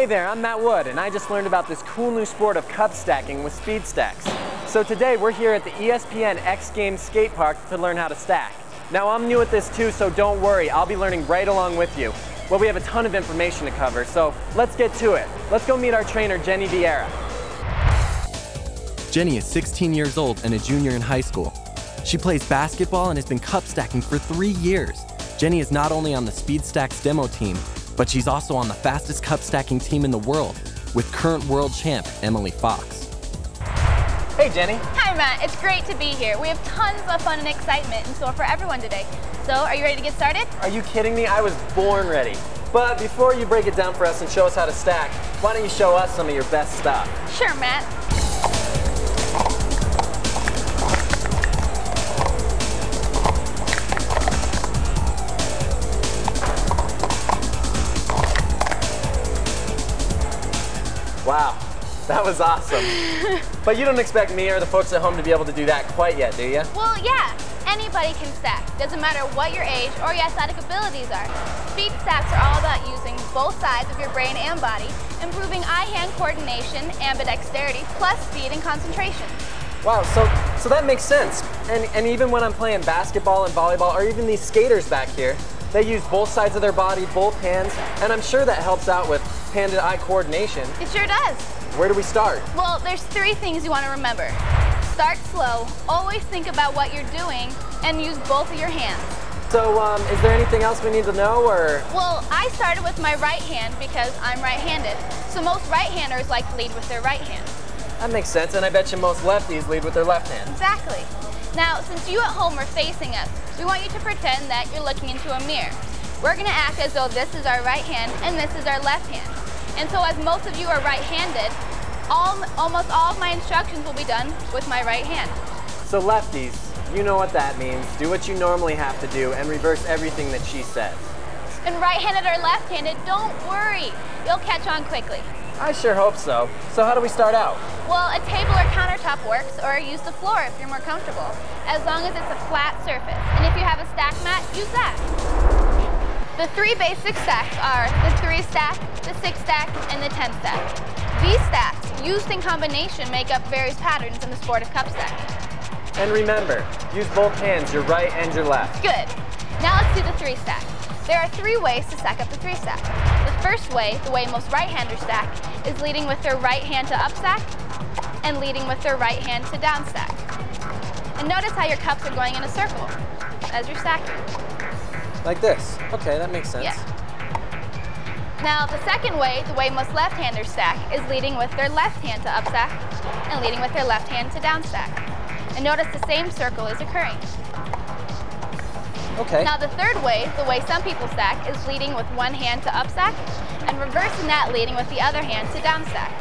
Hey there, I'm Matt Wood, and I just learned about this cool new sport of cup stacking with speed stacks. So today we're here at the ESPN X Games skate park to learn how to stack. Now I'm new at this too, so don't worry, I'll be learning right along with you. Well, we have a ton of information to cover, so let's get to it. Let's go meet our trainer, Jenny Vieira. Jenny is 16 years old and a junior in high school. She plays basketball and has been cup stacking for 3 years. Jenny is not only on the Speed Stacks demo team, but she's also on the fastest cup stacking team in the world with current world champ Emily Fox. Hey Jenny. Hi Matt, it's great to be here. We have tons of fun and excitement in store for everyone today. So are you ready to get started? Are you kidding me? I was born ready. But before you break it down for us and show us how to stack, why don't you show us some of your best stuff? Sure, Matt. Wow, that was awesome. But you don't expect me or the folks at home to be able to do that quite yet, do you? Well, yeah, anybody can stack. Doesn't matter what your age or your athletic abilities are. Speed stacks are all about using both sides of your brain and body, improving eye-hand coordination, ambidexterity, plus speed and concentration. Wow, so that makes sense. And even when I'm playing basketball and volleyball, or even these skaters back here, they use both sides of their body, both hands, and I'm sure that helps out with hand-to-eye coordination. It sure does. Where do we start? Well, there's 3 things you want to remember. Start slow, always think about what you're doing, and use both of your hands. So, is there anything else we need to know, or? Well, I started with my right hand because I'm right-handed, so most right-handers like to lead with their right hand. That makes sense, and I bet you most lefties lead with their left hand. Exactly. Now, since you at home are facing us, we want you to pretend that you're looking into a mirror. We're going to act as though this is our right hand and this is our left hand. And so as most of you are right-handed, almost all of my instructions will be done with my right hand. So lefties, you know what that means. Do what you normally have to do and reverse everything that she says. And right-handed or left-handed, don't worry. You'll catch on quickly. I sure hope so. So how do we start out? Well, a table or countertop works, or use the floor if you're more comfortable, as long as it's a flat surface. And if you have a stack mat, use that. The 3 basic stacks are the 3 stack, the 6 stack, and the 10 stack. These stacks, used in combination, make up various patterns in the sport of cup stacking. And remember, use both hands, your right and your left. Good. Now let's do the 3 stack. There are 3 ways to stack up the 3 stack. The first way, the way most right-handers stack, is leading with their right hand to up stack and leading with their right hand to down stack. And notice how your cups are going in a circle as you're stacking. Like this. Okay, that makes sense. Yeah. Now the second way, the way most left-handers stack, is leading with their left hand to up stack and leading with their left hand to down stack. And notice the same circle is occurring. Okay. Now the third way, the way some people stack, is leading with one hand to up stack and reversing that, leading with the other hand to down stack.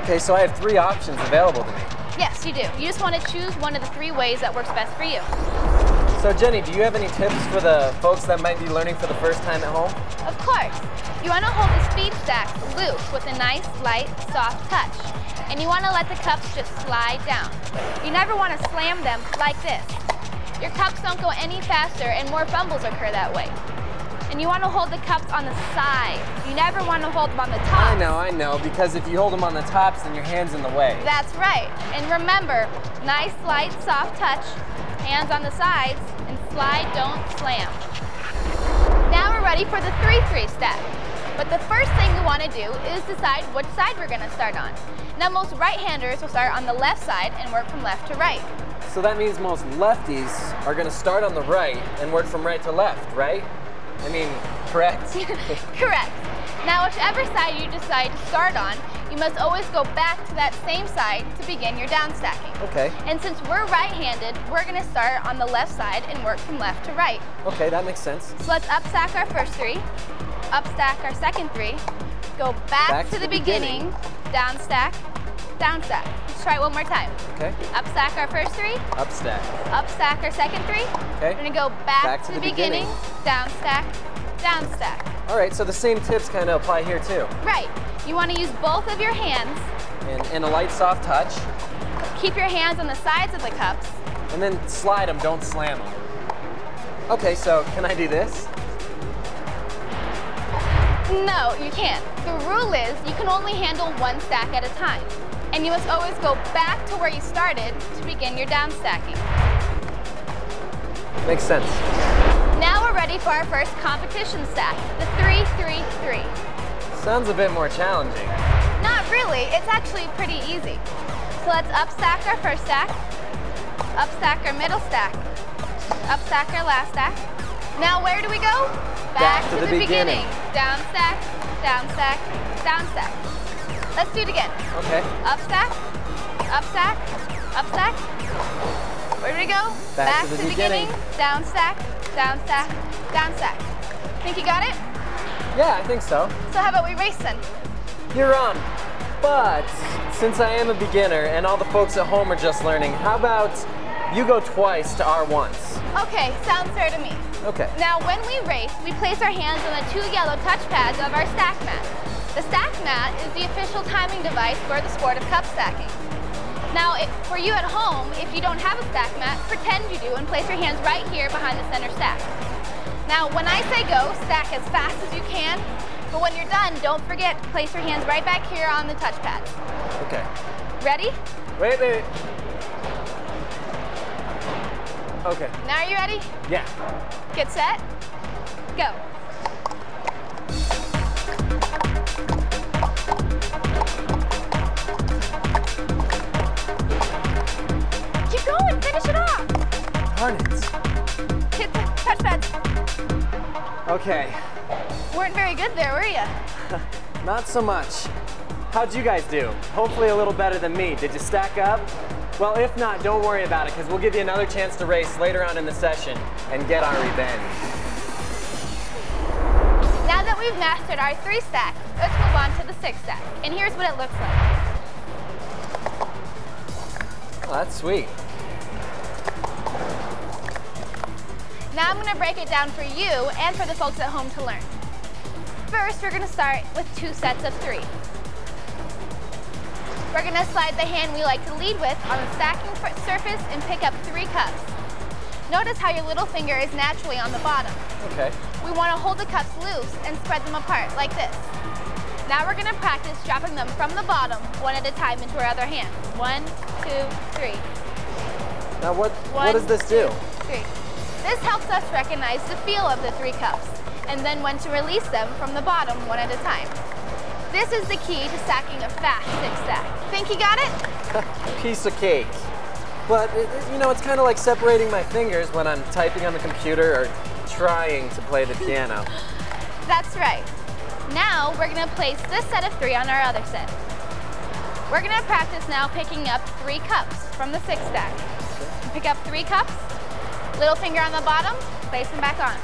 Okay, so I have 3 options available to me. Yes, you do. You just want to choose one of the 3 ways that works best for you. So Jenny, do you have any tips for the folks that might be learning for the first time at home? Of course. You want to hold the speed stacks loose with a nice, light, soft touch. And you want to let the cups just slide down. You never want to slam them like this. Your cups don't go any faster and more fumbles occur that way. And you want to hold the cups on the side. You never want to hold them on the top. I know, because if you hold them on the tops, then your hand's in the way. That's right. And remember, nice, light, soft touch, hands on the sides, and slide, don't slam. Now we're ready for the 3-3 stack. But the first thing we want to do is decide which side we're going to start on. Now most right-handers will start on the left side and work from left to right. So that means most lefties are going to start on the right and work from right to left, right? I mean, correct? Correct. Now whichever side you decide to start on, you must always go back to that same side to begin your down stacking. Okay. And since we're right-handed, we're going to start on the left side and work from left to right. Okay, that makes sense. So let's up stack our first 3, up stack our second 3, go back to the beginning, down stack, down stack. Let's try it one more time. Okay. Up stack our first 3. Up stack. Up stack our second 3. Okay. We're going to go back to the beginning, down stack, down stack. All right, so the same tips kind of apply here too. Right. You want to use both of your hands. And a light, soft touch. Keep your hands on the sides of the cups. And then slide them, don't slam them. Okay, so can I do this? No, you can't. The rule is you can only handle one stack at a time. And you must always go back to where you started to begin your down stacking. Makes sense. Now we're ready for our first competition stack, the 3-3-3. Sounds a bit more challenging. Not really, it's actually pretty easy. So let's up stack our first stack, up stack our middle stack, up stack our last stack. Now where do we go? Back to the beginning. Down stack, down stack, down stack. Let's do it again. Okay. Up stack, up stack, up stack. Where do we go? Back to the beginning. Down stack, down stack, down stack. Think you got it? Yeah, I think so. So how about we race then? You're on. But since I am a beginner and all the folks at home are just learning, how about you go twice to our once? Okay, sounds fair to me. Okay. Now when we race, we place our hands on the 2 yellow touch pads of our stack mat. The stack mat is the official timing device for the sport of cup stacking. Now, for you at home, if you don't have a stack mat, pretend you do and place your hands right here behind the center stack. Now, when I say go, stack as fast as you can, but when you're done, don't forget to place your hands right back here on the touch pads. Okay. Ready? Wait. Okay. Now are you ready? Yeah. Get set, go. Keep going, finish it off. Darn it. Hit the touch pads. Okay. Weren't very good there, were you? Not so much. How'd you guys do? Hopefully a little better than me. Did you stack up? Well, if not, don't worry about it, because we'll give you another chance to race later on in the session and get our revenge. Now that we've mastered our 3 stack, let's move on to the 6 stack. And here's what it looks like. Oh, that's sweet. Now I'm going to break it down for you and for the folks at home to learn. First, we're going to start with 2 sets of 3. We're going to slide the hand we like to lead with on the stacking surface and pick up 3 cups. Notice how your little finger is naturally on the bottom. Okay. We want to hold the cups loose and spread them apart like this. Now we're going to practice dropping them from the bottom one at a time into our other hand. 1, 2, 3. Now what does this do? 3. This helps us recognize the feel of the 3 cups and then when to release them from the bottom one at a time. This is the key to stacking a fast 6 stack. Think you got it? Piece of cake. But, you know, it's kind of like separating my fingers when I'm typing on the computer or trying to play the piano. That's right. Now we're going to place this set of 3 on our other set. We're going to practice now picking up 3 cups from the 6 stack. Pick up 3 cups, little finger on the bottom, place them back on.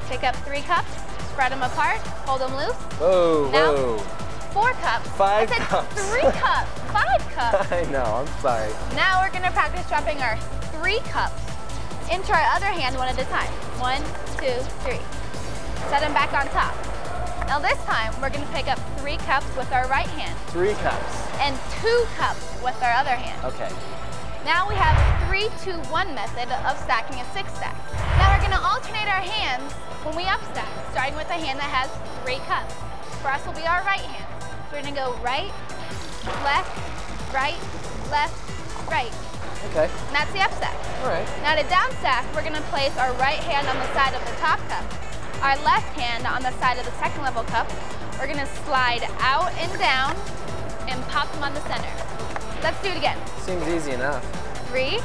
Pick up 3 cups, spread them apart, hold them loose. Whoa, now, whoa. 4 cups. 5 I said cups. 3 cups. 5 cups. I know, I'm sorry. Now we're going to practice dropping our 3 cups into our other hand one at a time. 1, 2, 3. Set them back on top. Now this time, we're going to pick up 3 cups with our right hand. 3 cups. And 2 cups with our other hand. Okay. Now we have a 3-2-1 method of stacking a 6 stack. Now we're going to alternate our hands when we up stack, starting with a hand that has 3 cups. For us will be our right hand. So we're going to go right, left, right, right. Okay. And that's the up stack. All right. Now to down stack, we're going to place our right hand on the side of the top cup, our left hand on the side of the second level cup. We're going to slide out and down and pop them on the center. Let's do it again. Seems easy enough. 3,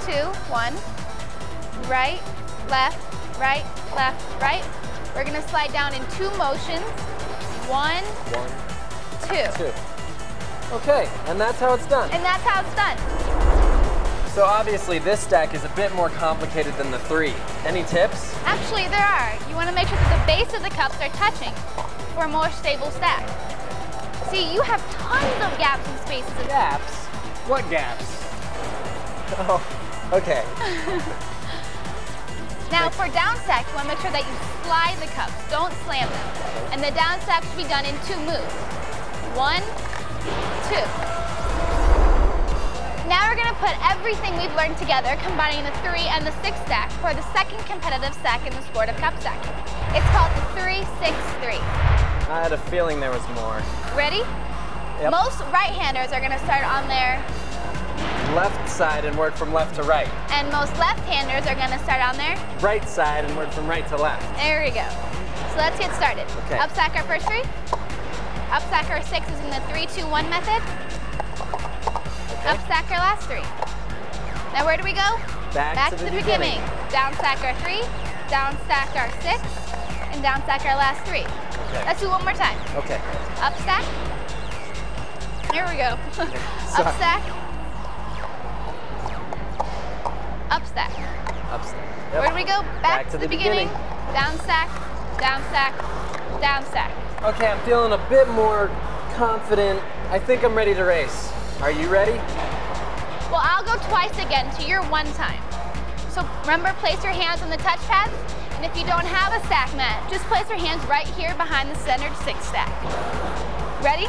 2, 1. Right, left, right, left, right. We're going to slide down in 2 motions. 1, 2. Okay, and that's how it's done. And that's how it's done. So obviously this stack is a bit more complicated than the 3. Any tips? Actually, there are. You want to make sure that the base of the cups are touching for a more stable stack. See, you have tons of gaps and spaces. Gaps? What gaps? Oh, okay. Now for down stack, you want to make sure that you slide the cups, don't slam them. And the down stack should be done in 2 moves. 1, 2. Now we're going to put everything we've learned together, combining the 3 and the 6 stack for the second competitive stack in the sport of cup stacking. It's called the 3-6-3. I had a feeling there was more. Ready? Yep. Most right-handers are going to start on their left side and work from left to right. and most left-handers are going to start on their Right side and work from right to left. There we go. So let's get started. Okay. Up stack our first 3. Up stack our 6 is in the 3-2-1 method. Okay. Up stack our last 3. Now where do we go? Back to the beginning. Down stack our 3, down stack our 6, and down stack our last 3. Okay. Let's do one more time. Okay. Up stack. There we go. Sorry. Up stack. Up stack. Up stack. Yep. Where do we go? Back to the beginning. Down stack, down stack, down stack. Okay, I'm feeling a bit more confident. I think I'm ready to race. Are you ready? Well, I'll go twice again to your 1 time. So remember, place your hands on the touch pads. And if you don't have a stack mat, just place your hands right here behind the centered 6 stack. Ready?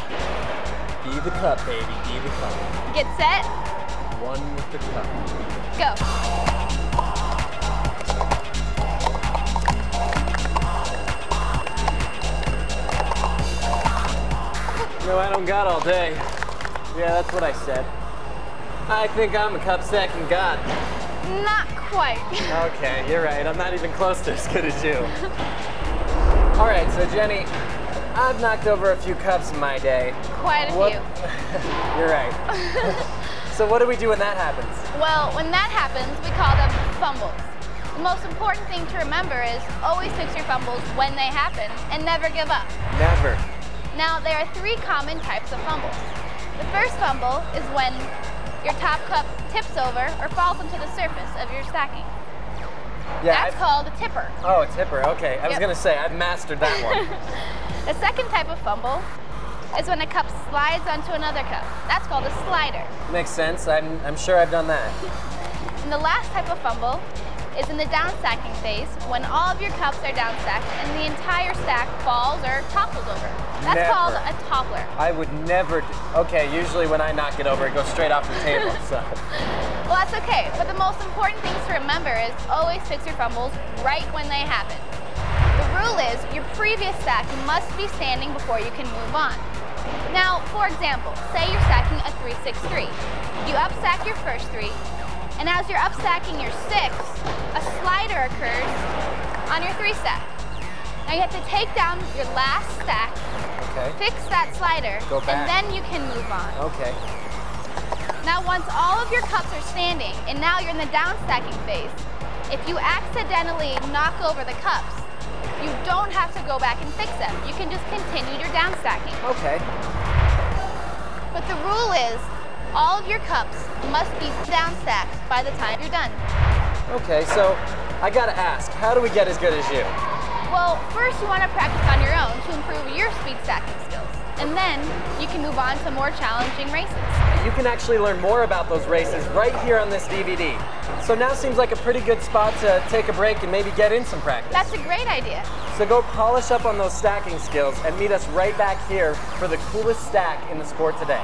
Be the cup, baby. Be the cup. Get set. One with the cup. Go. No, I don't got all day. Yeah, that's what I said. I think I'm a cup stacking god. Not quite. Okay, you're right. I'm not even close to as good as you. All right, so Jenny, I've knocked over a few cups in my day. Quite a few. You're right. So what do we do when that happens? Well, when that happens, we call them fumbles. The most important thing to remember is always fix your fumbles when they happen and never give up. Never. Now, there are 3 common types of fumbles. The first fumble is when your top cup tips over or falls onto the surface of your stacking. Yeah, That's called a tipper. Oh, a tipper, okay. I was gonna say, I've mastered that one. The second type of fumble is when a cup slides onto another cup. That's called a slider. Makes sense, I'm sure I've done that. And the last type of fumble is in the down stacking phase, when all of your cups are down stacked and the entire stack falls or topples over. That's called a toppler. I would never okay, usually when I knock it over, it goes straight off the table, so. Well, that's okay, but the most important things to remember is always fix your fumbles right when they happen. The rule is your previous stack must be standing before you can move on. Now, for example, say you're stacking a 3-6-3. You upstack your first 3, and as you're upstacking your 6, a slider occurs on your 3 stack. Now you have to take down your last stack, fix that slider, and then you can move on. Okay. Now once all of your cups are standing, and now you're in the down stacking phase, if you accidentally knock over the cups, you don't have to go back and fix them. You can just continue your down stacking. Okay. But the rule is, all of your cups must be down stacked by the time you're done. Okay, so I gotta ask, how do we get as good as you? Well, first you want to practice on your own to improve your speed stacking skills. And then you can move on to more challenging races. You can actually learn more about those races right here on this DVD. So now seems like a pretty good spot to take a break and maybe get in some practice. That's a great idea. So go polish up on those stacking skills and meet us right back here for the coolest stack in the sport today.